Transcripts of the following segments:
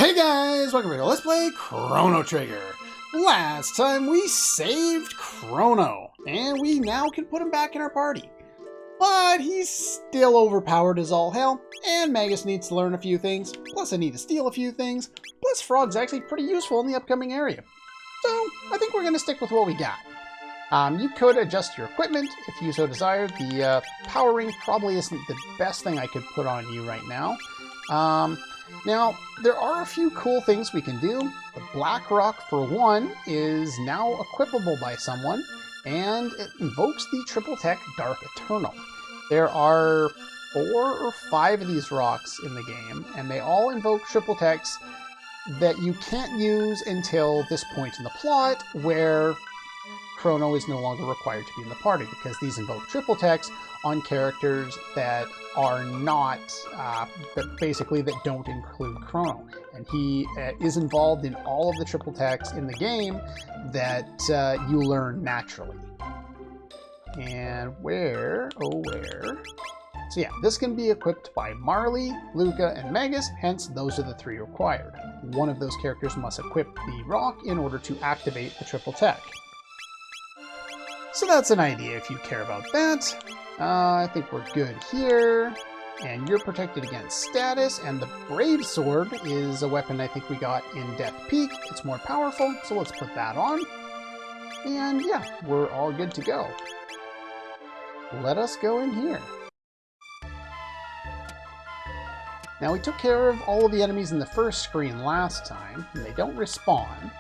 Hey guys, welcome to Let's Play Chrono Trigger. Last time we saved Chrono, and we now can put him back in our party. But he's still overpowered as all hell, and Magus needs to learn a few things, plus I need to steal a few things, plus Frog's actually pretty useful in the upcoming area. So, I think we're going to stick with what we got. You could adjust your equipment if you so desired. The power ring probably isn't the best thing I could put on you right now. Now, there are a few cool things we can do. The Black Rock, for one, is now equipable by someone, and it invokes the Triple Tech Dark Eternal. There are 4 or 5 of these rocks in the game, and they all invoke Triple Techs that you can't use until this point in the plot, where Chrono is no longer required to be in the party, because these invoke Triple Techs on characters that are not, that don't include Chrono. And he is involved in all of the Triple Techs in the game that you learn naturally. And where? So yeah, this can be equipped by Marley, Lucca, and Magus, hence those are the 3 required. One of those characters must equip the rock in order to activate the Triple Tech. So that's an idea if you care about that. I think we're good here. And you're protected against status, and the Brave Sword is a weapon I think we got in Death Peak. It's more powerful, so let's put that on. And yeah, we're all good to go. Let us go in here. Now, we took care of all of the enemies in the first screen last time, and they don't respawn.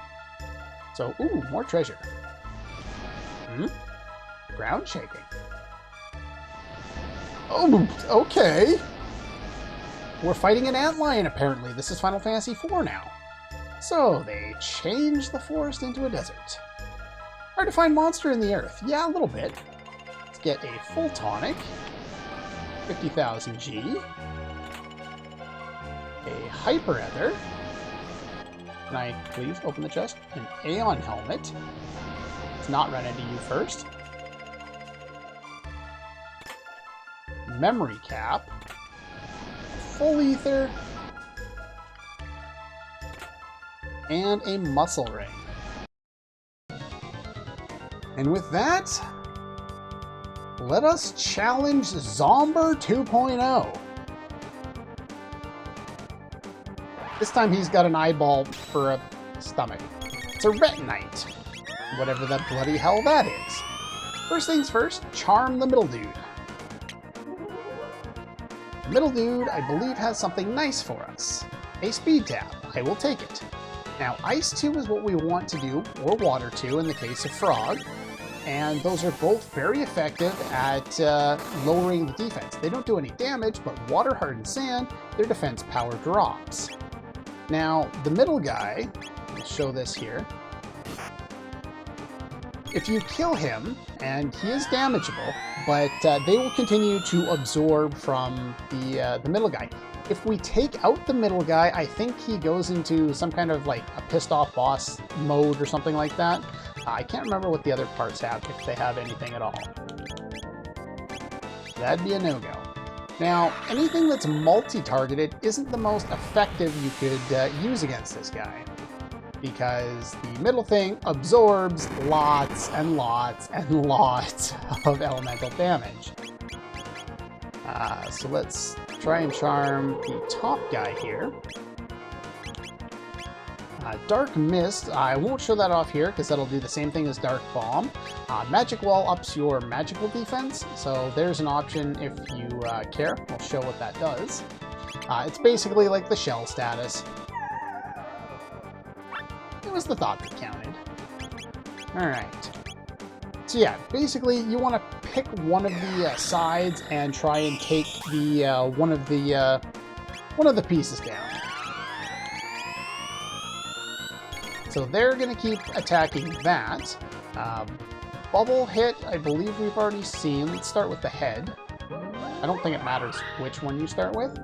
So, ooh, more treasure. Ground shaking. Oh, okay. We're fighting an antlion, apparently. This is Final Fantasy IV now. So, they changed the forest into a desert. Hard to find monster in the earth. Yeah, a little bit. Let's get a full tonic. 50,000 G. A Hyper Ether. Can I please open the chest? An Aeon Helmet. Let's not run into you first. Memory Cap. Full Ether. And a Muscle Ring. And with that, let us challenge Zomber 2.0. This time he's got an eyeball for a stomach. It's a retinite. Whatever the bloody hell that is. First things first, charm the middle dude. The middle dude, I believe, has something nice for us. A speed tap. I will take it. Now, Ice 2 is what we want to do, or Water 2 in the case of Frog. And those are both very effective at lowering the defense. They don't do any damage, but Water Hardened Sand, their defense power drops. Now, the middle guy, I'll show this here. If you kill him, and he is damageable, but they will continue to absorb from the middle guy. If we take out the middle guy, I think he goes into some kind of like a pissed off boss mode or something like that. I can't remember what the other parts have, if they have anything at all. That'd be a no-go. Now, anything that's multi-targeted isn't the most effective you could use against this guy, because the middle thing absorbs lots and lots and lots of elemental damage. So let's try and charm the top guy here. Dark Mist, I won't show that off here because that'll do the same thing as Dark Bomb. Magic Wall ups your magical defense, so there's an option if you care. I'll show what that does. It's basically like the shell status. It was the thought that counted. Alright. So yeah, basically you want to pick one of the sides and try and take the one of the pieces down. So they're going to keep attacking that. Bubble hit, I believe we've already seen. Let's start with the head. I don't think it matters which one you start with.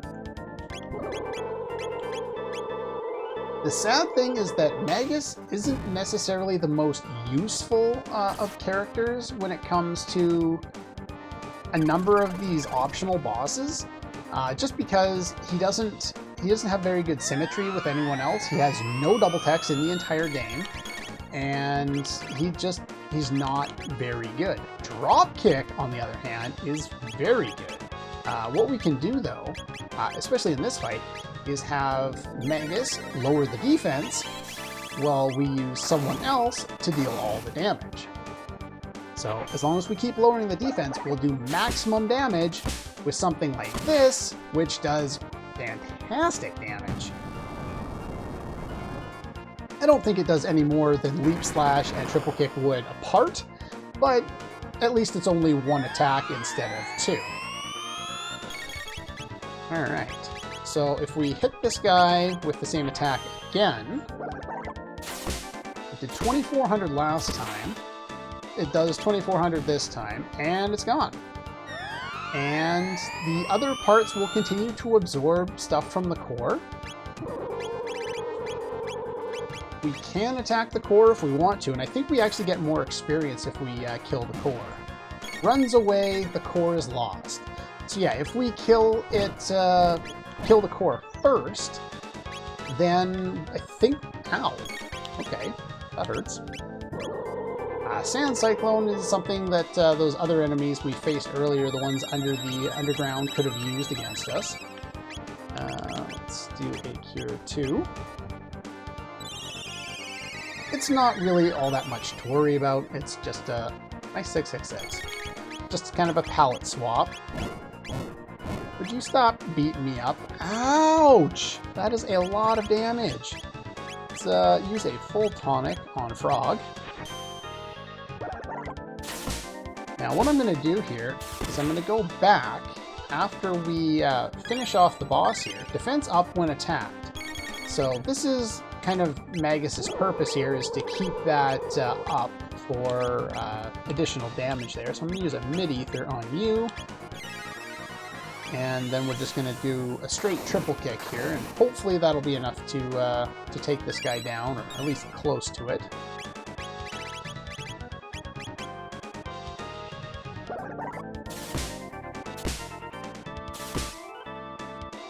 The sad thing is that Magus isn't necessarily the most useful of characters when it comes to a number of these optional bosses, just because he doesn't he doesn't have very good symmetry with anyone else. He has no double techs in the entire game, and he's not very good. Drop kick, on the other hand, is very good. What we can do, though, especially in this fight, is have Magus lower the defense while we use someone else to deal all the damage. So as long as we keep lowering the defense, we'll do maximum damage with something like this, which does fantastic damage. I don't think it does any more than Leap Slash and Triple Kick would apart, but at least it's only one attack instead of two. Alright, so if we hit this guy with the same attack again, it did 2400 last time, it does 2400 this time, and it's gone. And the other parts will continue to absorb stuff from the core. We can attack the core if we want to, and I think we actually get more experience if we kill the core. Runs away, the core is lost. So yeah, if we kill the core first, then I think... Ow. Okay, that hurts. Sand Cyclone is something that those other enemies we faced earlier, the ones under the underground, could have used against us. Let's do a Cure 2. It's not really all that much to worry about. It's just a nice 666. Just kind of a palette swap. Would you stop beating me up? Ouch! That is a lot of damage. Let's use a full tonic on Frog. Now what I'm going to do here is I'm going to go back after we finish off the boss here. Defense up when attacked. So this is kind of Magus's purpose here, is to keep that up for additional damage there. So I'm going to use a mid-ether on you. And then we're just going to do a straight triple kick here, and hopefully that'll be enough to take this guy down, or at least close to it.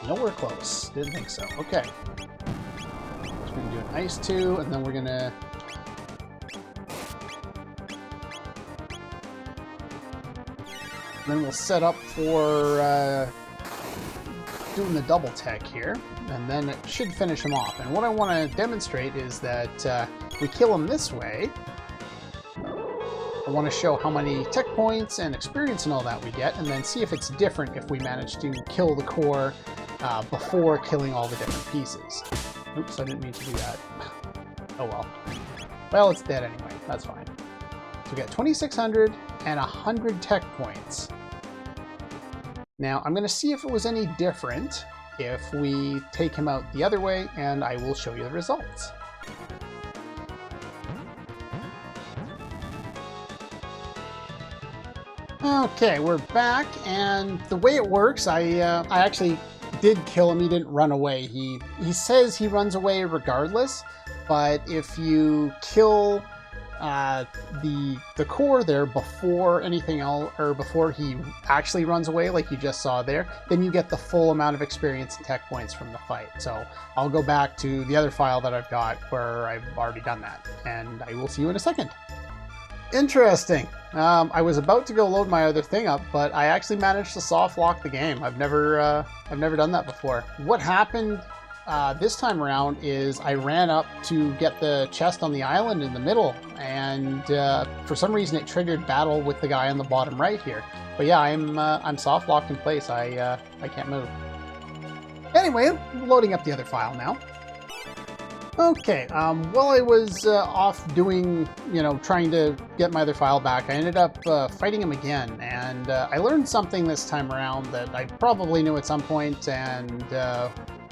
Nowhere close. Didn't think so. Okay. So we're going to do an Ice 2, and then we're going to... Then we'll set up for doing the double tech here, and then it should finish him off. And what I want to demonstrate is that we kill him this way. I want to show how many tech points and experience and all that we get, and then see if it's different if we manage to kill the core before killing all the different pieces. Oops, I didn't mean to do that. Oh well. Well, it's dead anyway. That's fine. So we got 2,600 and 100 tech points. Now, I'm going to see if it was any different if we take him out the other way, and I will show you the results. Okay, we're back, and the way it works, I actually did kill him. He didn't run away. He says he runs away regardless, but if you kill the core there before anything else, or before he actually runs away like you just saw there, then you get the full amount of experience and tech points from the fight. So I'll go back to the other file that I've got where I've already done that, and I will see you in a second. Interesting. I was about to go load my other thing up, but I actually managed to soft lock the game. I've never done that before. What happened this time around is I ran up to get the chest on the island in the middle, and for some reason it triggered battle with the guy on the bottom right here. But yeah, I'm soft locked in place. I can't move. Anyway, I'm loading up the other file now. Okay, while I was off doing, trying to get my other file back, I ended up fighting him again, and I learned something this time around that I probably knew at some point, and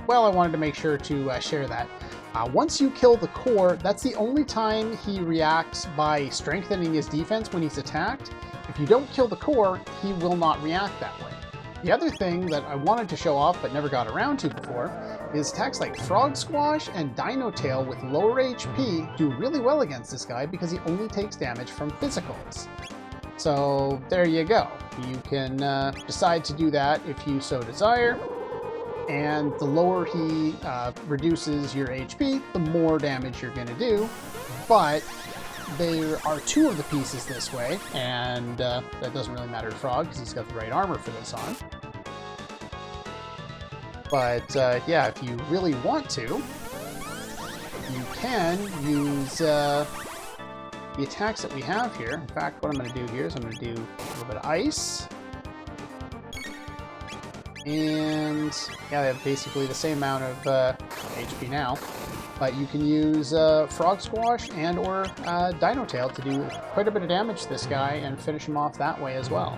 well, I wanted to make sure to share that. Once you kill the core, that's the only time he reacts by strengthening his defense when he's attacked. If you don't kill the core, he will not react that way. The other thing that I wanted to show off but never got around to before is attacks like Frog Squash and Dino Tail with lower HP do really well against this guy because he only takes damage from physicals. So there you go. You can decide to do that if you so desire. And the lower he reduces your HP, the more damage you're going to do. But there are 2 of the pieces this way, and that doesn't really matter to Frog because he's got the right armor for this on. But yeah, if you really want to, you can use the attacks that we have here. In fact, what I'm going to do here is I'm going to do a little bit of ice. And yeah, they have basically the same amount of HP now. But you can use Frog Squash and or Dino Tail to do quite a bit of damage to this guy and finish him off that way as well.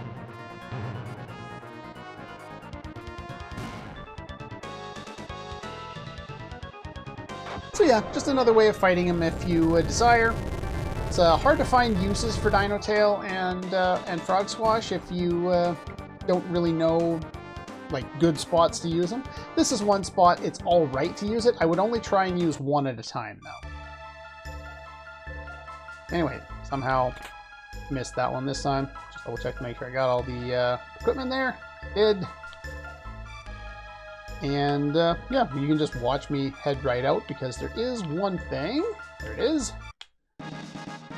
So yeah, just another way of fighting him if you desire. It's hard to find uses for Dino Tail and Frog Squash if you don't really know like good spots to use them. This is one spot it's all right to use it. I would only try and use one at a time though. Anyway, somehow missed that one this time. Just double check to make sure I got all the equipment there. I did. And yeah, you can just watch me head right out because there is one thing. There it is.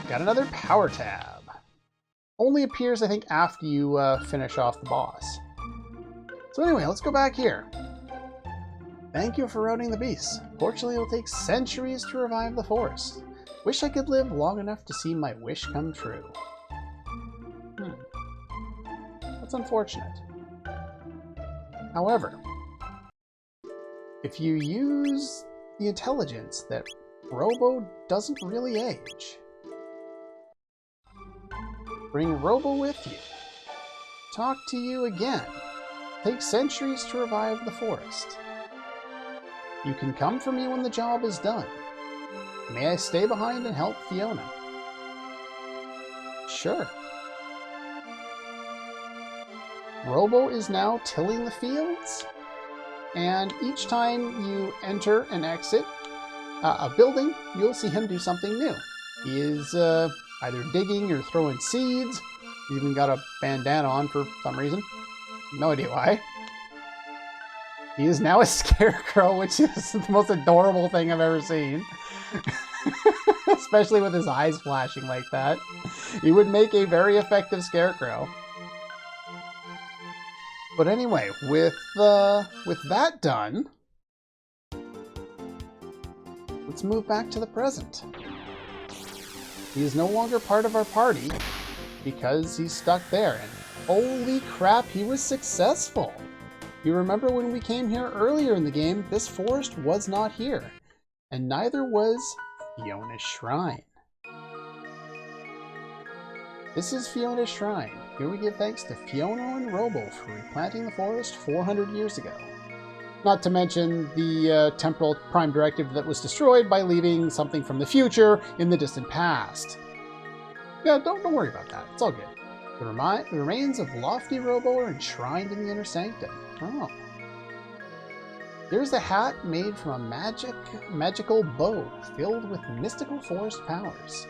Got another power tab. Only appears, I think, after you finish off the boss. So anyway, let's go back here. Thank you for routing the beasts. Fortunately, it will take centuries to revive the forest. Wish I could live long enough to see my wish come true. That's unfortunate. However, if you use the intelligence that Robo doesn't really age, bring Robo with you, talk to you again, take centuries to revive the forest. You can come for me when the job is done. May I stay behind and help Fiona? Sure. Robo is now tilling the fields, and each time you enter and exit a building, you'll see him do something new. He is either digging or throwing seeds. He's even got a bandana on for some reason. No idea why. He is now a scarecrow, which is the most adorable thing I've ever seen. Especially with his eyes flashing like that. He would make a very effective scarecrow. But anyway, with that done, let's move back to the present. He is no longer part of our party because he's stuck there. And holy crap, he was successful! You remember when we came here earlier in the game, this forest was not here. And neither was Fiona's Shrine. This is Fiona's Shrine. Here we give thanks to Fiona and Robo for replanting the forest 400 years ago. Not to mention the temporal prime directive that was destroyed by leaving something from the future in the distant past. Yeah, don't worry about that. It's all good. The remains of lofty Robo are enshrined in the inner sanctum. Oh. Here's a hat made from a magical bow filled with mystical forest powers.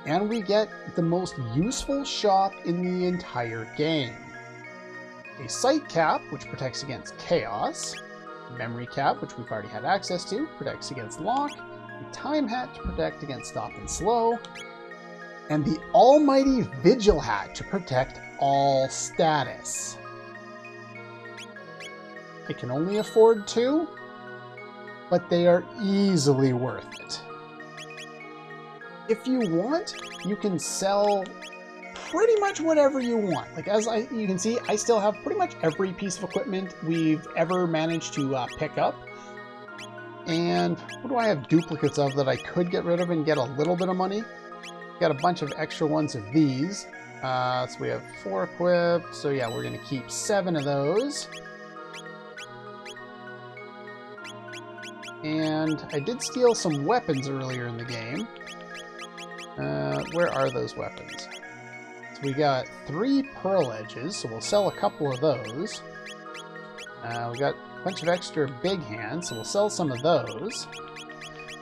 And we get the most useful shop in the entire game. A sight cap, which protects against chaos. A memory cap, which we've already had access to, protects against lock. A time hat to protect against stop and slow. And the almighty vigil hat to protect all status. I can only afford 2, but they are easily worth it. If you want, you can sell pretty much whatever you want. Like you can see, I still have pretty much every piece of equipment we've ever managed to pick up. And what do I have duplicates of that I could get rid of and get a little bit of money? Got a bunch of extra ones of these. So we have 4 equipped. So yeah, we're going to keep 7 of those. And I did steal some weapons earlier in the game. Where are those weapons? So we got 3 pearl edges, so we'll sell a couple of those. We got a bunch of extra big hands, so we'll sell some of those.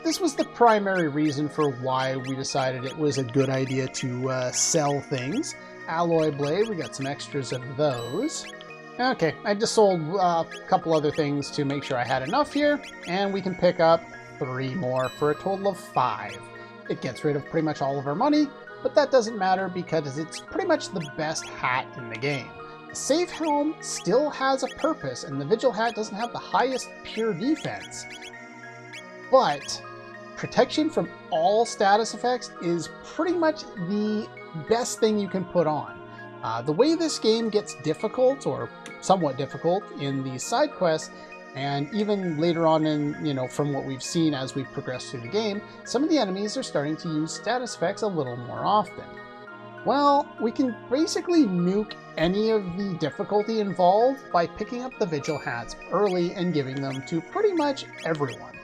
This was the primary reason for why we decided it was a good idea to sell things. Alloy blade, we got some extras of those. Okay, I just sold a couple other things to make sure I had enough here, and we can pick up 3 more for a total of 5. It gets rid of pretty much all of our money, but that doesn't matter because it's pretty much the best hat in the game. The Safe Helm still has a purpose, and the Vigil hat doesn't have the highest pure defense, but protection from all status effects is pretty much the best thing you can put on. The way this game gets difficult, or somewhat difficult, in these side quests, and even later on in, from what we've seen as we progress through the game, some of the enemies are starting to use status effects a little more often. Well, we can basically nuke any of the difficulty involved by picking up the Vigil hats early and giving them to pretty much everyone.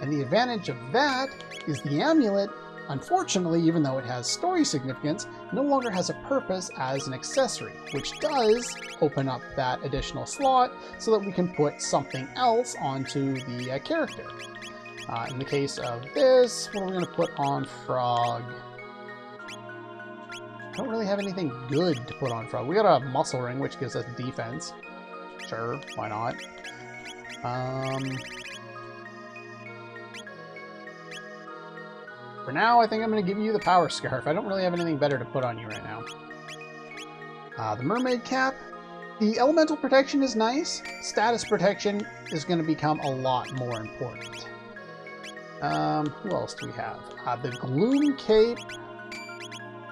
And the advantage of that is the amulet, unfortunately, even though it has story significance, no longer has a purpose as an accessory, which does open up that additional slot so that we can put something else onto the character. In the case of this, what are we going to put on Frog? I don't really have anything good to put on Frog. We got a muscle ring, which gives us defense. Sure, why not? For now, I think I'm going to give you the Power Scarf. I don't really have anything better to put on you right now. The Mermaid Cap. The Elemental Protection is nice. Status Protection is going to become a lot more important. Who else do we have? The Gloom Cape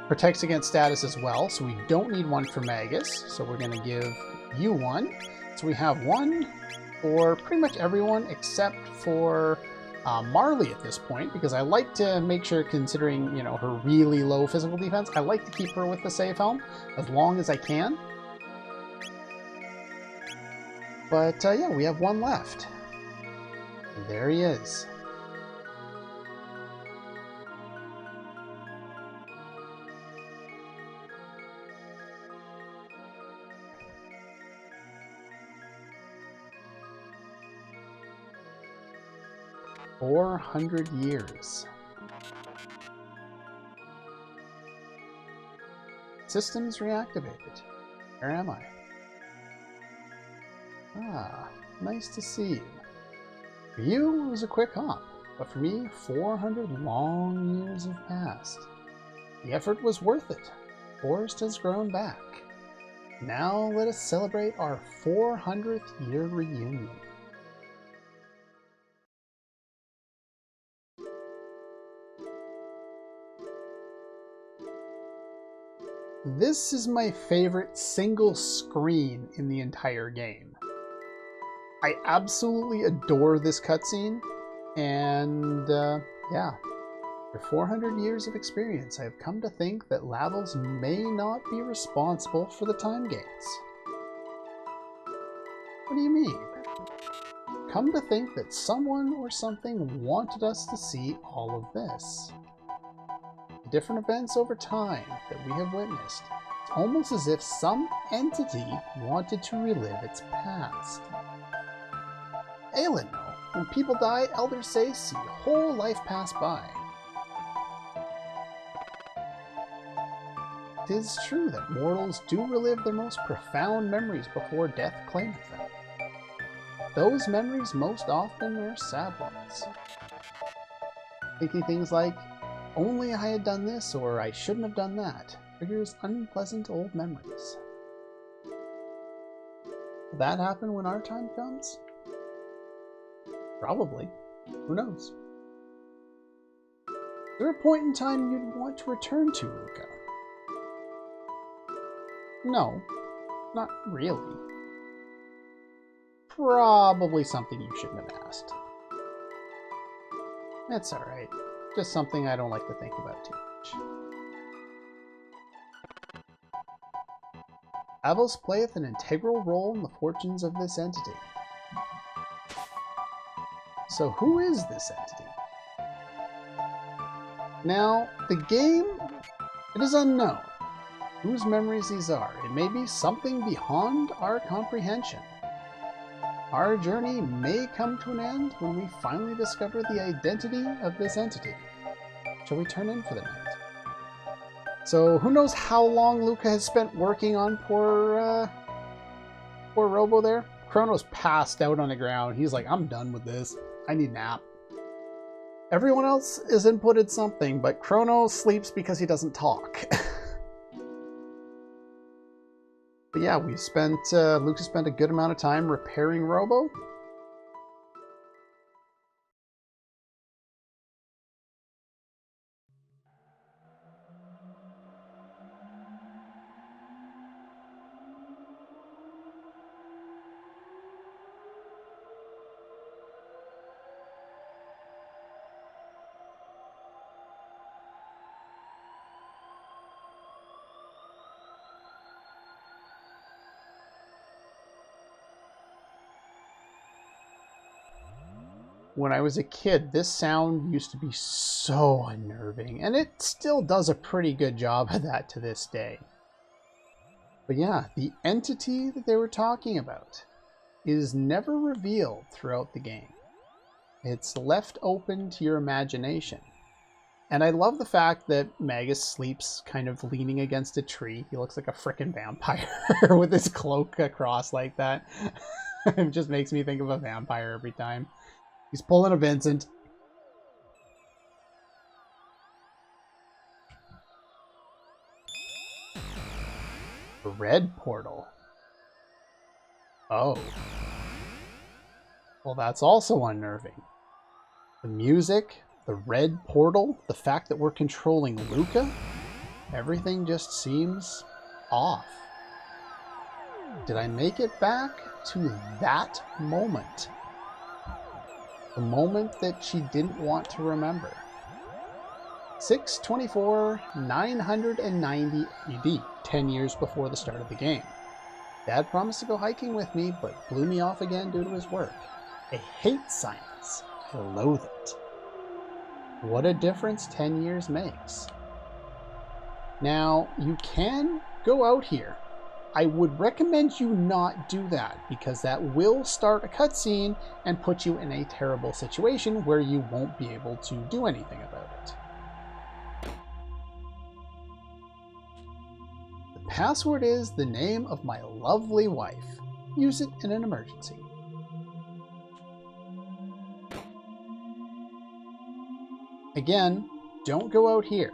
protects against status as well, so we don't need one for Magus. So we're going to give you one. So we have one for pretty much everyone except for Marley at this point, because I like to make sure, considering, her really low physical defense, I like to keep her with the Safe Helm as long as I can. But yeah, we have one left. And there he is. "400 years. Systems reactivated. Where am I? Ah, nice to see you. For you, it was a quick hop, but for me, 400 long years have passed. The effort was worth it. The forest has grown back. Now let us celebrate our 400th year reunion." This is my favorite single screen in the entire game. I absolutely adore this cutscene, and yeah. After 400 years of experience, I have come to think that levels may not be responsible for the time gates. What do you mean? Come to think that someone or something wanted us to see all of this. The different events over time that we have witnessed, it's almost as if some entity wanted to relive its past. Aelin, no. When people die, elders say, see whole life pass by. It is true that mortals do relive their most profound memories before death claimeth them. Those memories most often are sad ones. Thinking things like, only I had done this, or I shouldn't have done that, triggers unpleasant old memories. Will that happen when our time comes? Probably. Who knows? Is there a point in time you'd want to return to, Lucca? No, not really. Probably something you shouldn't have asked. It's alright. Just something I don't like to think about too much. Avos playeth an integral role in the fortunes of this entity. So who is this entity? Now, the game, it is unknown whose memories these are. It may be something beyond our comprehension. Our journey may come to an end when we finally discover the identity of this entity. Shall we turn in for the night? So, who knows how long Lucca has spent working on poor Poor Robo there. Chrono's passed out on the ground. He's like, I'm done with this. I need a nap. Everyone else is inputted something, but Chrono sleeps because he doesn't talk. But yeah, Lucca spent a good amount of time repairing Robo. When I was a kid, this sound used to be so unnerving, and it still does a pretty good job of that to this day. But yeah, the entity that they were talking about is never revealed throughout the game. It's left open to your imagination. And I love the fact that Magus sleeps kind of leaning against a tree. He looks like a frickin' vampire with his cloak across like that. It just makes me think of a vampire every time. He's pulling a Vincent. A red portal. Oh. Well, that's also unnerving. The music, the red portal, the fact that we're controlling Lucca, everything just seems off. Did I make it back to that moment? The moment that she didn't want to remember. 6/24/990 AD, 10 years before the start of the game. Dad promised to go hiking with me, but blew me off again due to his work. I hate science. I loathe it. What a difference 10 years makes. Now, you can go out here. I would recommend you not do that, because that will start a cutscene and put you in a terrible situation where you won't be able to do anything about it. The password is the name of my lovely wife. Use it in an emergency. Again, don't go out here.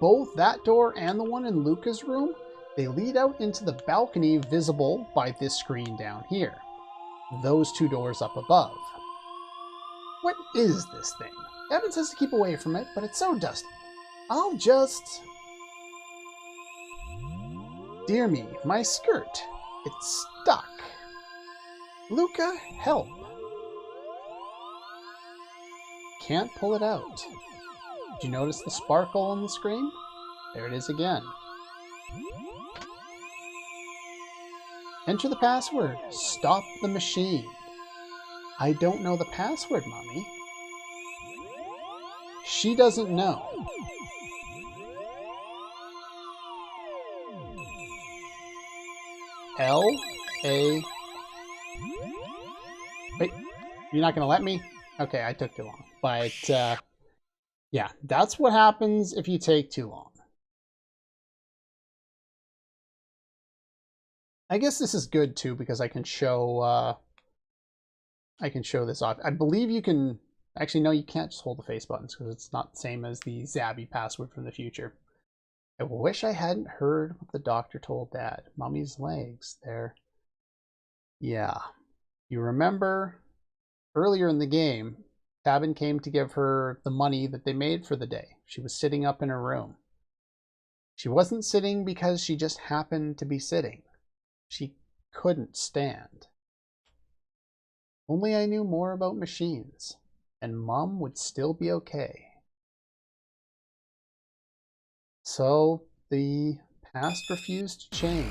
Both that door and the one in Lucca's room, they lead out into the balcony visible by this screen down here. Those two doors up above. What is this thing? Evan says to keep away from it, but it's so dusty. I'll just... Dear me, my skirt. It's stuck. Lucca, help. Can't pull it out. Did you notice the sparkle on the screen? There it is again. Enter the password. Stop the machine. I don't know the password, Mommy. She doesn't know. L-A... Wait, you're not going to let me? Okay, I took too long. But, yeah, that's what happens if you take too long. I guess this is good too, because I can show this off. I believe you can, actually no, you can't just hold the face buttons because it's not the same as the Zabby password from the future. I wish I hadn't heard what the doctor told Dad. Mummy's legs, there. Yeah. You remember earlier in the game, Tabin came to give her the money that they made for the day. She was sitting up in her room. She wasn't sitting because she just happened to be sitting. She couldn't stand. Only I knew more about machines, and Mom would still be okay. So the past refused to change.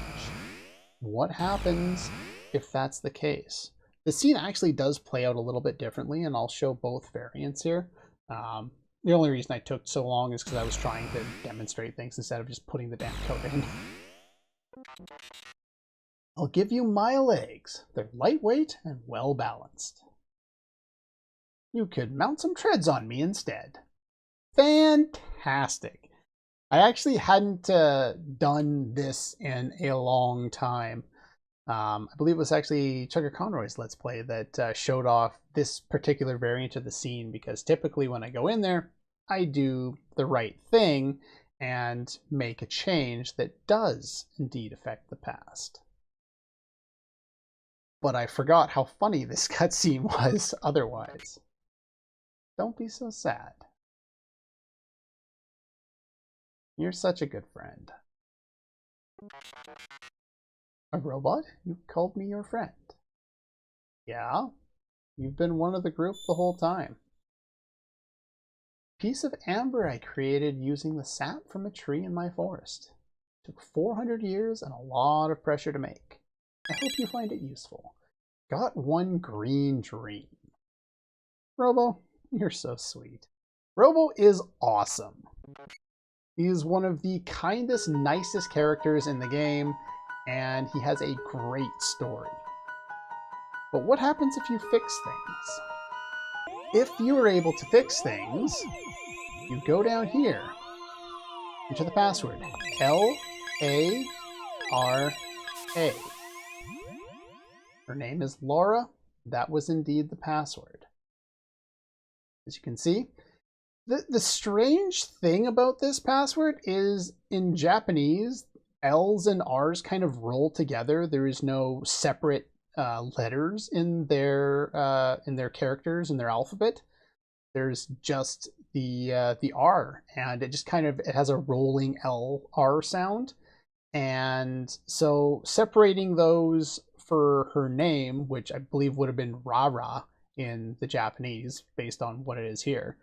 What happens if that's the case? The scene actually does play out a little bit differently, and I'll show both variants here. The only reason I took so long is because I was trying to demonstrate things instead of just putting the damn code in. I'll give you my legs. They're lightweight and well balanced. You could mount some treads on me instead. Fantastic. I actually hadn't done this in a long time. I believe it was actually Chugga Conroy's Let's Play that showed off this particular variant of the scene, because typically when I go in there, I do the right thing and make a change that does indeed affect the past. But I forgot how funny this cutscene was otherwise. Don't be so sad. You're such a good friend. A robot? You called me your friend. Yeah? You've been one of the group the whole time. Piece of amber I created using the sap from a tree in my forest. Took 400 years and a lot of pressure to make. I hope you find it useful. Got one green dream. Robo, you're so sweet. Robo is awesome. He is one of the kindest, nicest characters in the game, and he has a great story. But what happens if you fix things? If you are able to fix things, you go down here, enter the password, L-A-R-A. Her name is Laura. That was indeed the password. As you can see, the strange thing about this password is in Japanese, L's and R's kind of roll together. There is no separate letters in their characters in their alphabet. There's just the R, and it just kind of it has a rolling L-R sound. And so separating those for her name, which I believe would have been Rara in the Japanese based on what it is here,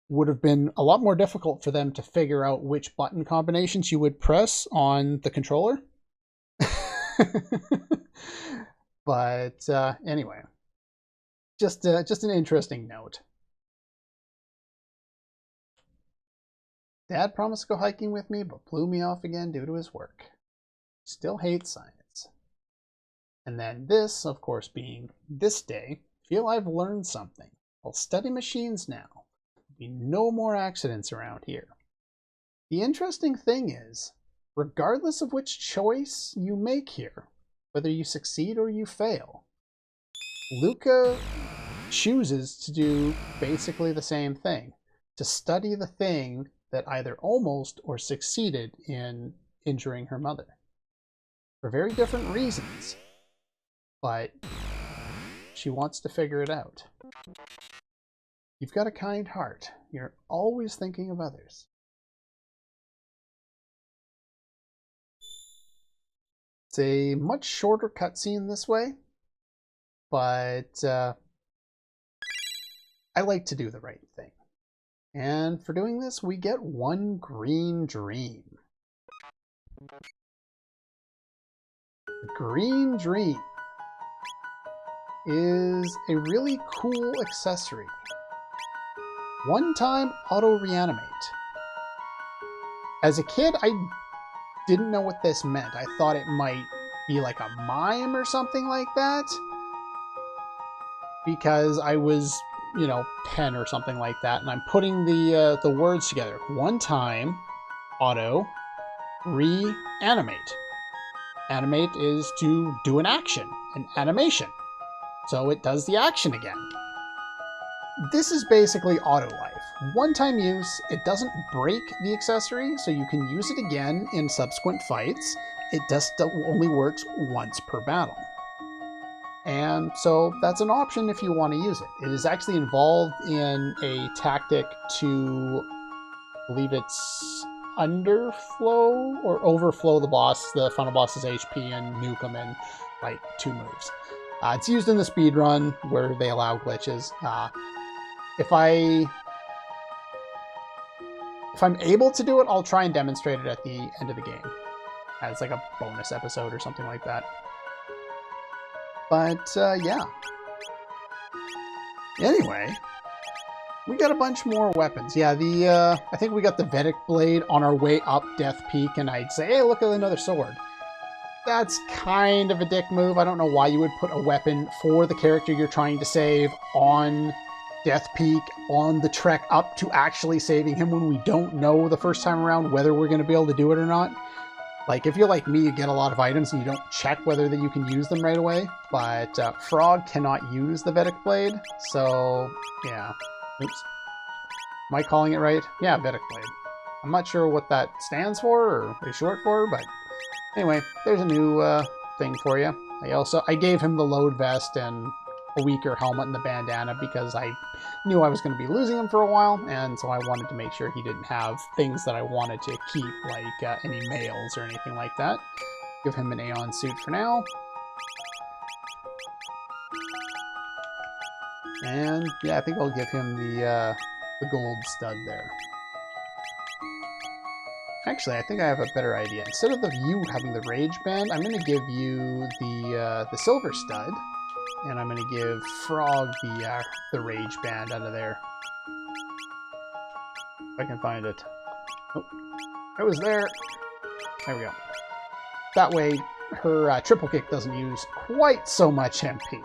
would have been a lot more difficult for them to figure out which button combinations you would press on the controller. But anyway, just an interesting note. Dad promised to go hiking with me, but blew me off again due to his work. Still hates science. And then this, of course, being this day, feel I've learned something. I'll study machines now. There'll be no more accidents around here. The interesting thing is, regardless of which choice you make here, whether you succeed or you fail, Lucca chooses to do basically the same thing, to study the thing that either almost or succeeded in injuring her mother. For very different reasons, but she wants to figure it out. You've got a kind heart. You're always thinking of others. It's a much shorter cutscene this way, but I like to do the right thing. And for doing this, we get one green dream. The green dream is a really cool accessory. One-time auto-reanimate. As a kid, I didn't know what this meant. I thought it might be like a mime or something like that, because I was, 10 or something like that, and I'm putting the words together. One time, auto, reanimate. Animate is to do an action, an animation. So it does the action again. This is basically auto life. One-time use, it doesn't break the accessory, so you can use it again in subsequent fights. It just only works once per battle. And so that's an option if you want to use it. It is actually involved in a tactic to, I believe it's underflow or overflow the boss, the final boss's HP, and nuke him in like 2 moves. It's used in the speedrun where they allow glitches. If I'm able to do it, I'll try and demonstrate it at the end of the game as like a bonus episode or something like that. But yeah. Anyway, we got a bunch more weapons. Yeah, I think we got the Vedic Blade on our way up Death Peak, and I'd say, hey, look at another sword. That's kind of a dick move. I don't know why you would put a weapon for the character you're trying to save on Death Peak, on the trek up to actually saving him, when we don't know the first time around whether we're going to be able to do it or not. Like, if you're like me, you get a lot of items and you don't check whether that you can use them right away. But Frog cannot use the Vedic Blade, so yeah. Oops. Am I calling it right? Yeah, Vedic Blade. I'm not sure what that stands for or is short for, but anyway, there's a new thing for you. I gave him the load vest and a weaker helmet and the bandana because I knew I was going to be losing him for a while, and so I wanted to make sure he didn't have things that I wanted to keep, like any mails or anything like that. Give him an Aeon suit for now. And yeah, I think I'll give him the gold stud there. Actually, I think I have a better idea. Instead of you having the rage band, I'm going to give you the silver stud, and I'm going to give Frog the rage band out of there. If I can find it. Oh, it was there. There we go. That way, her triple kick doesn't use quite so much MP.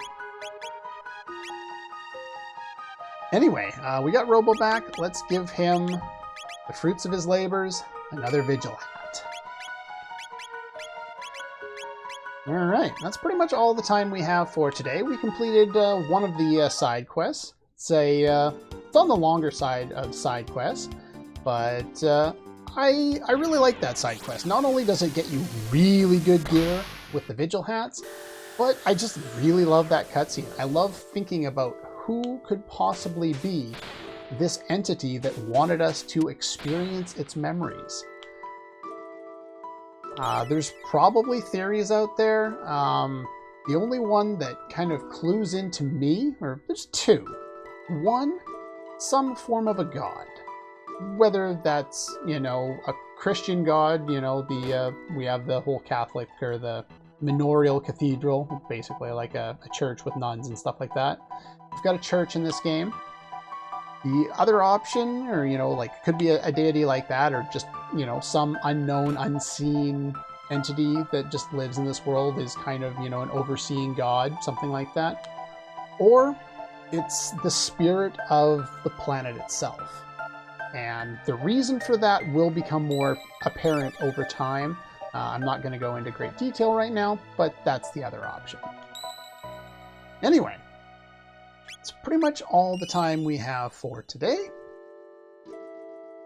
Anyway, we got Robo back. Let's give him the fruits of his labors. Another Vigil hat. Alright, that's pretty much all the time we have for today. We completed one of the side quests. It's on the longer side of side quests, but I really like that side quest. Not only does it get you really good gear with the Vigil hats, but I just really love that cutscene. I love thinking about who could possibly be this entity that wanted us to experience its memories. There's probably theories out there. The only one that kind of clues into me, or there's two. One, some form of a god. Whether that's, a Christian god, we have the whole Catholic or the manorial cathedral, basically like a church with nuns and stuff like that. We've got a church in this game. The other option, or, could be a deity like that, or just, some unknown, unseen entity that just lives in this world is kind of, an overseeing god, something like that. Or it's the spirit of the planet itself. And the reason for that will become more apparent over time. I'm not going to go into great detail right now, but that's the other option. Anyway. That's pretty much all the time we have for today.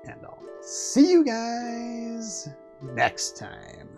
And I'll see you guys next time.